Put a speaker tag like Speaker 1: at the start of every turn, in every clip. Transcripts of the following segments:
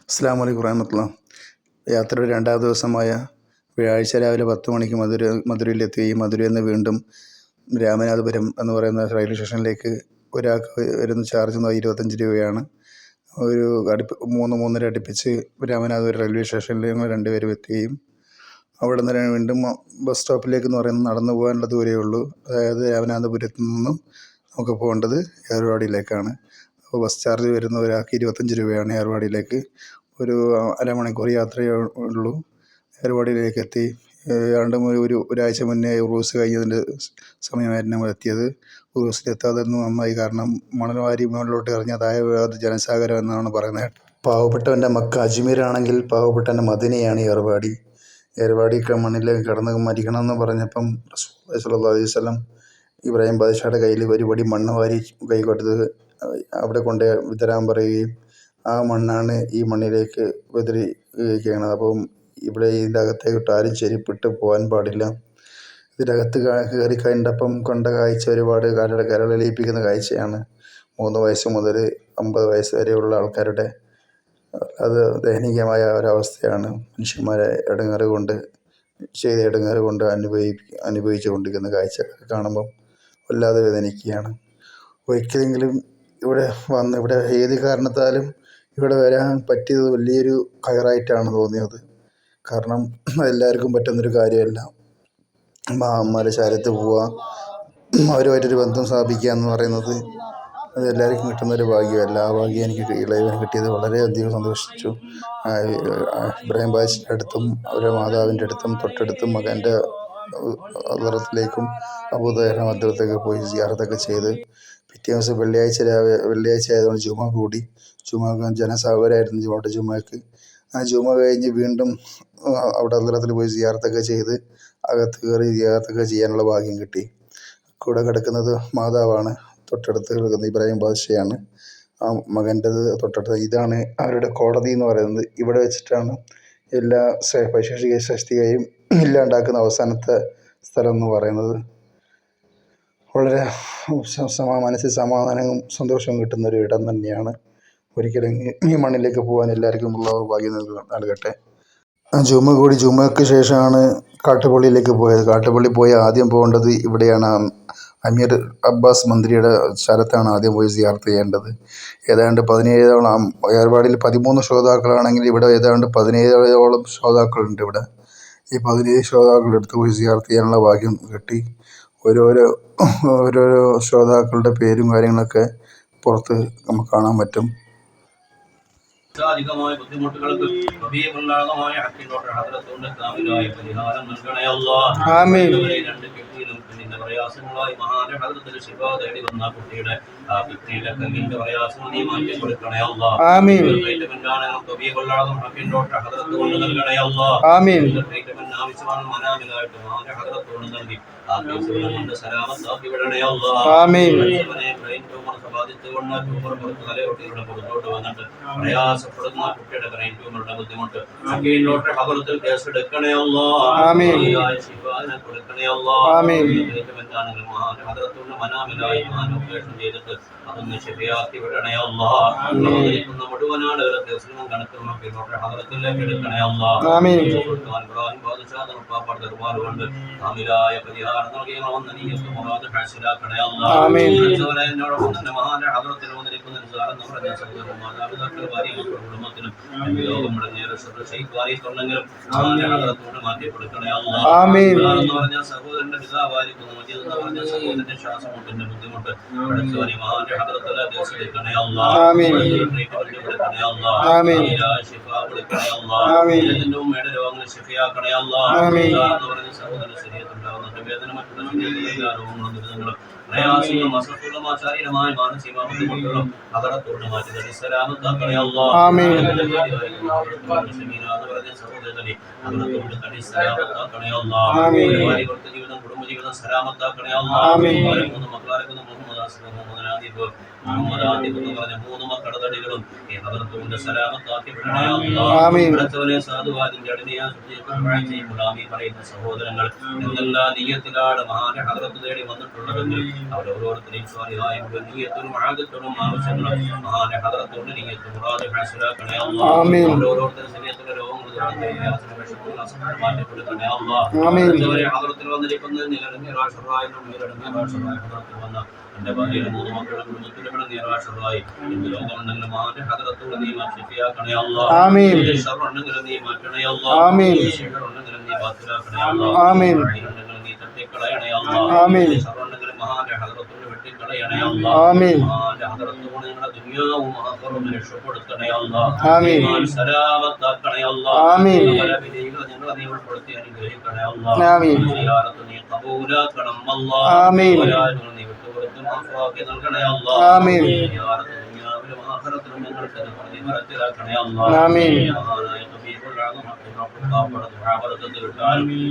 Speaker 1: അസ്സലാമു അലൈക്കും വറഹ്മത്തുള്ളാഹി. യാത്രയുടെ രണ്ടാം ദിവസമായ വ്യാഴാഴ്ച രാവിലെ 10 മണിക്ക് മധുരയിലെത്തുകയും മധുരയിൽ നിന്ന് വീണ്ടും രാമനാഥപുരം എന്ന് പറയുന്ന റെയിൽവേ സ്റ്റേഷനിലേക്ക് ഒരാൾക്ക് വരുന്ന ചാർജ് 25 രൂപയാണ്. ഒരു 3-3:30 അടുപ്പിച്ച് രാമനാഥപുരം റെയിൽവേ സ്റ്റേഷനിൽ ഞങ്ങൾ രണ്ടുപേരും എത്തുകയും അവിടെ നിന്ന് വീണ്ടും ബസ് സ്റ്റോപ്പിലേക്ക് എന്ന് പറയുന്നത് നടന്നു പോകാനുള്ള ദൂരമേ ഉള്ളൂ. അതായത് രാമനാഥപുരത്ത് നിന്നും നമുക്ക് പോകേണ്ടത് ഏർവാടിയിലേക്കാണ്. അപ്പോൾ ബസ് ചാർജ് വരുന്ന ഒരാൾക്ക് 25 രൂപയാണ്. ഏർവാടിയിലേക്ക് ഒരു അരമണിക്കൂർ യാത്രയേ ഉള്ളൂ. ഏർവാടിയിലേക്ക് എത്തി. ഒരാഴ്ച മുന്നേ ഉറൂസ് കഴിഞ്ഞതിൻ്റെ സമയമായിരുന്നു നമ്മൾ എത്തിയത്. ഉറൂസിലെത്താതൊന്നും നന്നായി. കാരണം മണൽവാരി മുകളിലോട്ട് എറിഞ്ഞതായ ജനസാഗരം എന്നാണ് പറയുന്നത്. പാവപ്പെട്ടവൻ്റെ മക്ക അജ്മീറാണെങ്കിൽ പാവപ്പെട്ടവൻ്റെ മദീനയാണ് ഏർവാടി. ഏർവാടി മണ്ണിലേക്ക് കടന്ന് മരിക്കണമെന്ന് പറഞ്ഞപ്പം റസൂലുള്ളാഹി സ്വല്ലല്ലാഹു അലൈഹി വസല്ലം ഇബ്രാഹിം ബാദ്ഷായുടെ കയ്യിൽ ഒരു പടി മണ്ണ് വാരി കൈ കൊടുത്ത് അവിടെ കൊണ്ട് വിതരാൻ പറയുകയും ആ മണ്ണാണ് ഈ മണ്ണിലേക്ക് വിതറിയിരിക്കുകയാണ്. അപ്പം ഇവിടെ ഇതിൻ്റെ അകത്തേക്കിട്ട് ആരും ചെരുപ്പിട്ട് പോകാൻ പാടില്ല. ഇതിനകത്ത് കയറി കഴിഞ്ഞപ്പം കണ്ട കാഴ്ച ഒരുപാട് കരളലിയിപ്പിക്കുന്ന കാഴ്ചയാണ്. 3 വയസ്സ് മുതൽ 50 വയസ്സ് വരെയുള്ള ആൾക്കാരുടെ അത് ദയനീയമായ ഒരവസ്ഥയാണ്. മനുഷ്യന്മാരെ ഇടങ്ങേറ് കൊണ്ട് അനുഭവിച്ചു കൊണ്ടിരിക്കുന്ന കാഴ്ചകളൊക്കെ കാണുമ്പം വല്ലാതെ വേദനിക്കുകയാണ്. ഒരിക്കലെങ്കിലും ഇവിടെ ഏത് കാരണത്താലും ഇവിടെ വരാൻ പറ്റിയത് വലിയൊരു ഹൈറായിട്ടാണ് തോന്നിയത്. കാരണം എല്ലാവർക്കും പറ്റുന്നൊരു കാര്യമല്ല. മഹാന്മാരെ ചാരത്ത് പോവുക, അവരുമായിട്ടൊരു ബന്ധം സ്ഥാപിക്കുക എന്ന് പറയുന്നത് അത് എല്ലാവർക്കും കിട്ടുന്നൊരു ഭാഗ്യമല്ല. ആ ഭാഗ്യം എനിക്ക് ഇളയവന് കിട്ടിയത് വളരെയധികം സന്തോഷിച്ചു. ഇബ്രാഹിം ബാദ്ഷായുടെ അടുത്തും അവരുടെ മാതാവിൻ്റെ അടുത്തും തൊട്ടടുത്തും മകൻ്റെ ഹദ്റത്തിലേക്കും അബൂതഹറിൻ്റെ ഹദ്റത്തൊക്കെ പോയി സിയാറത്തൊക്കെ ചെയ്ത് പിറ്റേ ദിവസം വെള്ളിയാഴ്ച ആയതുകൊണ്ട് ജുമ കൂടി. ജനസാഗരമായിരുന്നു അവിടെ ജുമയ്ക്ക്. ആ ജുമ കഴിഞ്ഞ് വീണ്ടും അവിടെ ഹദ്റത്തിൽ പോയി സിയാറത്തൊക്കെ ചെയ്ത് അകത്ത് കയറി സിയാറത്തൊക്കെ ചെയ്യാനുള്ള ഭാഗ്യം കിട്ടി. കൂടെ കിടക്കുന്നത് മാതാവാണ്. തൊട്ടടുത്ത് കിടക്കുന്നത് ഇബ്രാഹിം ബാദ്ഷയാണ്. ആ മകൻ്റെത് തൊട്ടടുത്ത്. ഇതാണ് അവരുടെ കോടതി എന്ന് പറയുന്നത്. ഇവിടെ വെച്ചിട്ടാണ് എല്ലാ പൈശാചിക ശക്തിയെയും ഇല്ലാണ്ടാക്കുന്ന അവസാനത്തെ സ്ഥലം എന്ന് പറയുന്നത്. വളരെ മനസ്സിൽ സമാധാനവും സന്തോഷവും കിട്ടുന്നൊരു ഇടം തന്നെയാണ്. ഒരിക്കലും ഈ മണ്ണിലേക്ക് പോകാൻ എല്ലാവർക്കും ഉള്ള ഭാഗ്യം നൽകട്ടെ. ജുമയ്ക്ക് ശേഷമാണ് കാട്ടുപള്ളിയിലേക്ക് പോയത്. കാട്ടുപള്ളി പോയി ആദ്യം പോകേണ്ടത് ഇവിടെയാണ്. അമീർ അബ്ബാസ് മന്ത്രിയുടെ സ്ഥലത്താണ് ആദ്യം പോയി സിയാറത്ത് ചെയ്യേണ്ടത്. ഏതാണ്ട് 17ഓളം, ഏർവാടിയിൽ 13 ശ്രോതാക്കളാണെങ്കിൽ ഇവിടെ ഏതാണ്ട് 17ഓളം ശ്രോതാക്കളുണ്ട്. ഇവിടെ ഈ 17 ശ്രോതാക്കളുടെ അടുത്ത് പോയി സിയാറത്ത് ചെയ്യാനുള്ള ഭാഗ്യം കിട്ടി. ഓരോരോ ശ്രോതാക്കളുടെ പേരും കാര്യങ്ങളൊക്കെ പുറത്ത് നമുക്ക് കാണാൻ പറ്റും.
Speaker 2: സാധികമായ ബുദ്ധിമുട്ടുകൾക്ക് ഹബീബുള്ളാഹുമായ ഹക്കിനോട് ഹദ്റത്തുണ്ട് കാമിലായ പരിഹാരം നൽകണേ അല്ലാഹ്. ആമീൻ. രണ്ട് കിഡ്നിയിലും നിന്റെ പ്രയാസങ്ങളായി മഹാന്റെ ഹദ്റത്തിൽ ശിഫ തേടി വന്ന കുട്ടിയുടെ ആ കിഡ്നിയിലെ കല്ലിന്റെ പ്രയാസങ്ങൾ നീ മാറ്റി കൊടുക്കണേ അല്ലാഹ്. ആമീൻ. ട്രീറ്റ്മെന്റാണ് ഹബീബുള്ളാഹും ഹക്കിനോട് ഹദ്റത്തുകൊണ്ട് നൽകണേ അല്ലാഹ്. ആമീൻ. ട്രീറ്റ്മെന്റ് ആവശ്യമാണ് മനാമിലായിട്ട് മഹാന്റെ ഹദ്റത്തുകൊണ്ട് നൽകി ആ കേസുകൾ കൊണ്ട് സലാമത്താക്കി വിടണേ അല്ലാഹ്. ആമീൻ. ബ്രെയിൻ ട്യൂമർ ബാധിച്ചുകൊണ്ട് ട്യൂമർ പുറത്ത് തലയോട്ടിയുടെ പുറത്തോട്ട് വന്നിട്ട് പ്രയാസപ്പെടുന്ന കുട്ടിയുടെ ബ്രെയിൻ ട്യൂമറുടെ ബുദ്ധിമുട്ട് ഹക്കീമിലോട്ട് ഹദ്റത്തിൽ കേസ് എടുക്കണേ അല്ലാഹ്. ആമീൻ. ശിഫാനെ കൊടുക്കണേ അല്ലാഹ്. ആമീൻ. ട്രീറ്റ്മെന്റാണെങ്കിൽ മഹാന്റെ ഹദ്റത്തുള്ള മനാമിലായി ഓപ്പറേഷൻ ചെയ്തിട്ട് അതൊന്ന് ശരിയാക്കി വിടണേ അല്ലാഹ്. പ്രവർത്തിക്കുന്ന മുഴുവൻ ആളുകളെ കേസിനും കണക്കും ഹക്കീമിലോട്ട് ഹദ്റത്തിലേക്ക് എടുക്കണേ അല്ലാഹ്. ആമീൻ. ഇബ്രാഹിം ബാദ്ഷാ തർപ്പാപ്പാട് ദർബാറുകൊണ്ട് കാമിലായ പരിഹാരം നൽകിയവന്ന നീയത്ത് മുറാദ് ഹാസിലാക്കണേ അല്ലാഹ്. ആമീൻ. എന്നോടൊപ്പം തന്നെ മഹാന്റെ ഹദ്റത്തിൽ വന്നിരിക്കുന്ന നിസാറെന്ന് പറഞ്ഞ സഹോദരൻ മാതാപിതാക്കൾ ഭാര്യ കുടുംബത്തിനും യോഗം മുടങ്ങിയ ശൈത്വാനിട്ടുണ്ടെങ്കിലും മഹാന്റെ ഹദ്റത്തോട് മാറ്റി കൊടുക്കണേ അല്ലാഹ്. ആമീൻ. എന്ന് പറഞ്ഞ സഹോദരന്റെ പിതാവായിരിക്കുന്നു മജീദ് എന്ന് പറഞ്ഞ സഹോദരന്റെ ശ്വാസമുട്ടിന്റെ ബുദ്ധിമുട്ട് പഠിച്ചവനെ മഹാന്റെ ഹദ്റത്തിലെ കേസ് എടുക്കണേ അല്ലാഹ്. ആമീൻ. ട്രീറ്റ്മെന്റ് കൊടുക്കണേ അല്ലാഹ്. ആമീൻ. ശിഫ കൊടുക്കണേ അല്ലാഹ്. ആമീൻ. ഇതിന്റെ ഉമ്മയുടെ രോഗങ്ങൾ ശിഫയാക്കണേ അല്ലാഹ്. ആമീൻ. എന്ന് പറഞ്ഞ സഹോദരന്റെ ശരീരത്തുണ്ടാകുന്ന വേദന മറ്റുള്ള ശരീരത്തിലെ രോഗങ്ങളും ദുരിതങ്ങളും പ്രയാസങ്ങളും അസ്വസ്ഥതകളും ശാരീരികമായ മാനസികമായ ബുദ്ധിമുട്ടുകളും ഹദ്റത്തോട് മാറ്റി തടി സലാമത്താക്കണേ അല്ലാഹ്. ആമീൻ. സഹോദരനെ ഹദ്റത്തോട് തടി സലാമത്താക്കണേ അല്ലാഹ്. ആമീൻ. ജീവിതം കുടുംബജീവിതം സലാമത്താക്കണേ അല്ലാഹ്. ആമീൻ. 3 മക്കളായിരിക്കുന്ന മുഹമ്മദ് ആസിഫ്, മുഹമ്മദ് നാദിഫ്, മുഹമ്മദ് ആദിബ് എന്ന് പറഞ്ഞ 3 മക്കളുടെ തടികളും ഈ ഹദറത്തുകൊണ്ട് സലാമത്താക്കി വിടണേ അല്ലാഹ്.
Speaker 1: ആമീൻ.
Speaker 2: അടുത്തവരെ സാധുവാദിന്റെ അടിനെയാ ചെയ്യുമ്പോൾ പറയുന്ന സഹോദരങ്ങൾ എന്തെല്ലാം നീയത്തിലാണ് മഹാന്റെ ഹദറത്ത് തേടി വന്നിട്ടുള്ളതെങ്കിൽ അവരോരോരുത്തരെയും സ്വാലിഹായ മുഴുവൻ നീയത്തിനും ആദത്തും ആവശ്യങ്ങളും മഹാന്റെ ഹദറത്തോട് നീയത്ത് മുറാദ് ഹാസിലാക്കണേ അല്ലാഹ്. ഓരോരുത്തരും ശരീരത്തിലെ രോഗങ്ങൾ മാറ്റി കൊടുക്കണേ അല്ലാഹ്. അടുത്തവരെ ഹദറത്തിൽ വന്നിരിക്കുന്നത് നിലനിർത്തിയ രാഷ്ട്രമായി ഹദറത്തിൽ വന്ന എന്റെ ഭാര്യയുടെ 3 മക്കളുടെ കുടുംബത്തിലും നിരാശരായി എന്ത് ലോകമുണ്ടെങ്കിലും മഹാന്റെ ഹദറത്തോട് നീ മാറ്റിയാക്കണേ അല്ലാഹ്. ഷർറുണ്ടെങ്കിലും നീ മാറ്റണേ അല്ലാഹ്. ഷർറുണ്ടെങ്കിലും നീ ബാത്തിലാക്കണേ അല്ലാഹ്. നീ തട്ടിക്കളയണേ അല്ലാഹ്. ഷർറുണ്ടെങ്കിലും മഹാന്റെ ഹദറത്തോട് വെട്ടിക്കളയണേ അല്ലാഹ്. മഹാന്റെ ഹദറത്തോട് നിങ്ങളുടെ ദുനിയാവും ആഖിറവും രക്ഷപ്പെടുത്തണേ അല്ലാഹ്. സലാമത്താക്കണേ അല്ലാഹ്. ഞങ്ങളെ നീ ഉൾപ്പെടുത്തി അനുഗ്രഹിക്കണേ അല്ലാഹ്. സിയാറത്ത് നീ ഖബൂലാക്കണം അല്ലാഹ്. നീ വിട്ടുകൊടുത്ത് മാഫാക്കി നൽകണേ അല്ലാഹ്. ദുനിയാവിലും ആഖിറത്തിലും ഞങ്ങൾക്ക് പ്രതിഫലത്തിലാക്കണേ അല്ലാഹ്.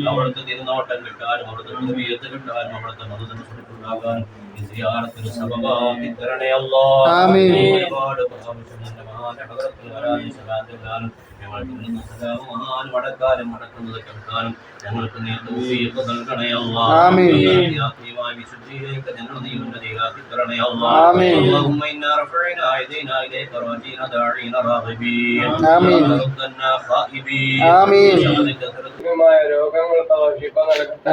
Speaker 2: അവിടുത്തെ തിരുനോട്ടം കിട്ടാനും അവിടുത്തെ തൗഫീഖ് കിട്ടാനും അവിടുത്തെ മദദ് ഉണ്ടാകാനും ഈ സിയാറത്തിന് സബബാക്കി തരണേ അല്ലാഹ്. ഒരുപാട് മഹാന്റെ ഹദറത്തിൽ വരാനും സലാത്തില്ലാനും ഞങ്ങൾക്ക് നിന്ന് സലാമും മടക്കാനും മടക്കുന്നത് കേൾക്കാനും ഞങ്ങൾക്ക് നീ തൗഫീഖ് നൽകണേ അല്ലാഹ്. യാത്രീയമായ വിശുദ്ധിയിലേക്ക് ഞങ്ങൾ നീ ഉന്നതിയിലാക്കി തരണേ അല്ലാഹ്. اللهم إنا رفعنا أيدينا إليك راجين داعين راغبين ردنا خائبين
Speaker 3: രോഗങ്ങൾക്ക് ശിഫ നൽകട്ടെ.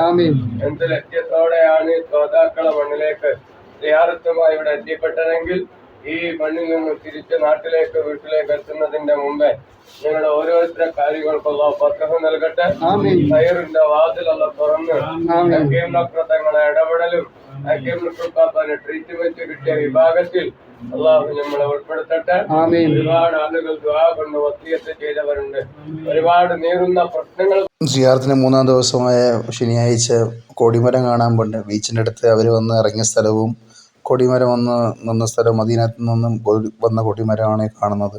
Speaker 3: എന്ത് ലക്ഷ്യത്തോടെയാണ് ശ്രോതാക്കളെ മണ്ണിലേക്ക് സിയാറത്തുമായി ഇവിടെ എത്തിപ്പെട്ടതെങ്കിൽ ഈ മണ്ണിൽ നിന്ന് തിരിച്ച് നാട്ടിലേക്ക് വീട്ടിലേക്ക് എത്തുന്നതിന്റെ മുമ്പേ നിങ്ങളുടെ ഓരോരുത്തരുടെ കാര്യങ്ങൾക്കുള്ള ഫത്ഹ് നൽകട്ടെ. ഖൈറിന്റെ വാതിലുള്ള തുറന്ന് ഹക്കീം ഡോക്ടർ തങ്ങളെ ഇടപെടലും ഹക്കീം ഡോക്ടർ ട്രീറ്റ്മെന്റ് കിട്ടിയ വിഭാഗത്തിൽ അള്ളാഹു നമ്മളെ ഉൾപ്പെടുത്തട്ടെ. ഒരുപാട് ആളുകൾ ദുആ കൊണ്ട് വസിയത്ത് ചെയ്തവരുണ്ട്. ഒരുപാട് നീറുന്ന പ്രശ്നങ്ങൾ.
Speaker 1: സിയാറത്തിന് 3-ാം ദിവസമായ ശനിയാഴ്ച കൊടിമരം കാണാൻ പോണ്ട്. ബീച്ചിൻ്റെ അടുത്ത് അവർ വന്ന് ഇറങ്ങിയ സ്ഥലവും കൊടിമരം വന്ന് നിന്ന സ്ഥലവും മദീനത്ത് നിന്നും വന്ന കൊടിമരമാണ് കാണുന്നത്.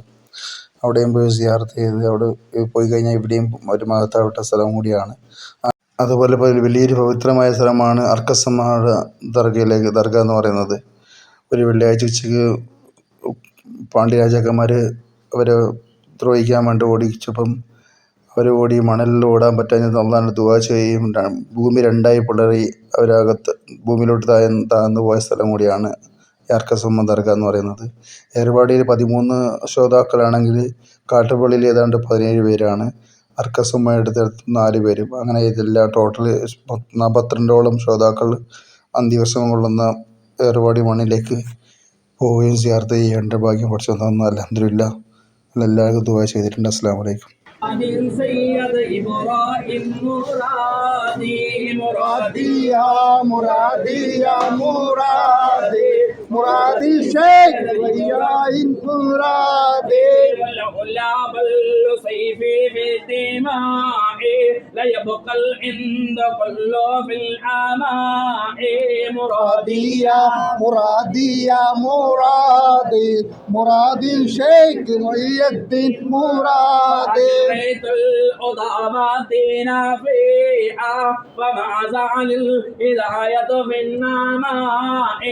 Speaker 1: അവിടെയും പോയി സിയാറത്ത് ചെയ്ത് അവിടെ പോയി കഴിഞ്ഞാൽ ഇവിടെയും ഒരു മഹത്താവട്ട സ്ഥലം കൂടിയാണ്. അതുപോലെ വലിയൊരു പവിത്രമായ സ്ഥലമാണ് അർക്കസമ്മയുടെ ദർഗ എന്ന് പറയുന്നത്. ഒരു വെള്ളിയാഴ്ച ഉച്ചയ്ക്ക് പാണ്ഡ്യരാജാക്കന്മാർ അവരെ ദ്രോഹിക്കാൻ വേണ്ടി ഓടിച്ചപ്പം അവർ ഓടി മണലിൽ ഓടാൻ പറ്റാഞ്ഞത് അള്ളാഹുവിനോട് ദുആ ചെയ്യും. ഭൂമി 2ആയി പിളറി അവരകത്ത് ഭൂമിയിലോട്ട് താഴ്ന്നു പോയ സ്ഥലം കൂടിയാണ് അർക്കസമ്മ ദർഗ എന്ന് പറയുന്നത്. ഏർവാടിയിൽ 13 ശ്രോതാക്കളാണെങ്കിൽ കാട്ടുപള്ളിയിൽ ഏതാണ്ട് 17 പേരാണ്. അർക്കസമ്മ എടുത്ത് 4 പേരും. അങ്ങനെ ഇതെല്ലാം ടോട്ടൽ 42ഓളം ശ്രോതാക്കൾ അന്ത്യവിശ്രമം കൊള്ളുന്ന ഏർവാടി മണ്ണിലേക്ക് പോവുകയും സിയാറത്ത് ചെയ്യേണ്ട ഭാഗ്യം പഠിച്ചു തന്നു. അൽഹംദുലില്ലാ. എല്ലാവർക്കും ദുആ ചെയ്തിട്ടുണ്ട്. അസ്സലാമു അലൈക്കും.
Speaker 4: سيد إبراهيم مرادي
Speaker 5: مرادي يا مرادي يا مرادي مرادي شيخ وياين مرادي
Speaker 4: والعلا بل سيفي في الدماء لا يبقى العند كل في العماء
Speaker 5: مرادي يا مرادي يا مرادي مرادي شيخ محي الدين مرادي
Speaker 4: بيت الأضامات نافعا وما زعل الهداية في النماء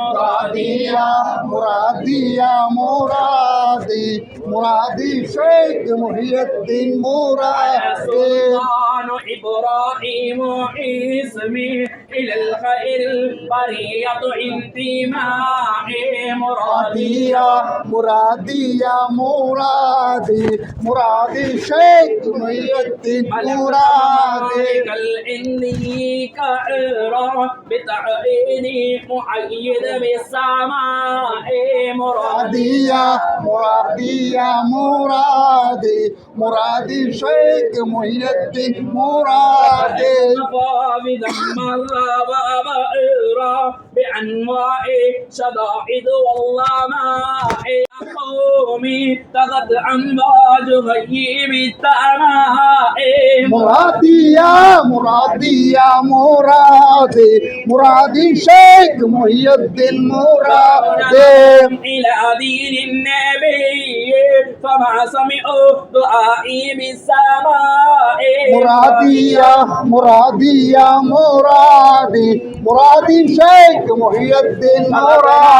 Speaker 5: مرادي يا مرادي يا مرادي مرادي شيخ محي الدين مرادي
Speaker 4: سلطان إبراهيم اسمي إلى الخير البرية انتماء
Speaker 5: مرادي يا مرادي يا مرادي مرادي شيخ محي الدين مرادي
Speaker 4: إني كعرا بتعيني معيد بالسماء
Speaker 5: مرادي يا مرادي يا مرادي مرادي شيخ محي الدين مرادي
Speaker 4: فاذا مر وبئرا بأنواع شدائد والظماء قومي تغد عن باج غيب التماء
Speaker 5: مرادي يا مرادي يا مرادي مرادي شيخ محي الدين مرادي
Speaker 4: إلى دين النبي فما سمعوا دعائي بالسماء
Speaker 5: مرادي يا مرادي يا مرادي مرادي شيخ محي الدين مرادي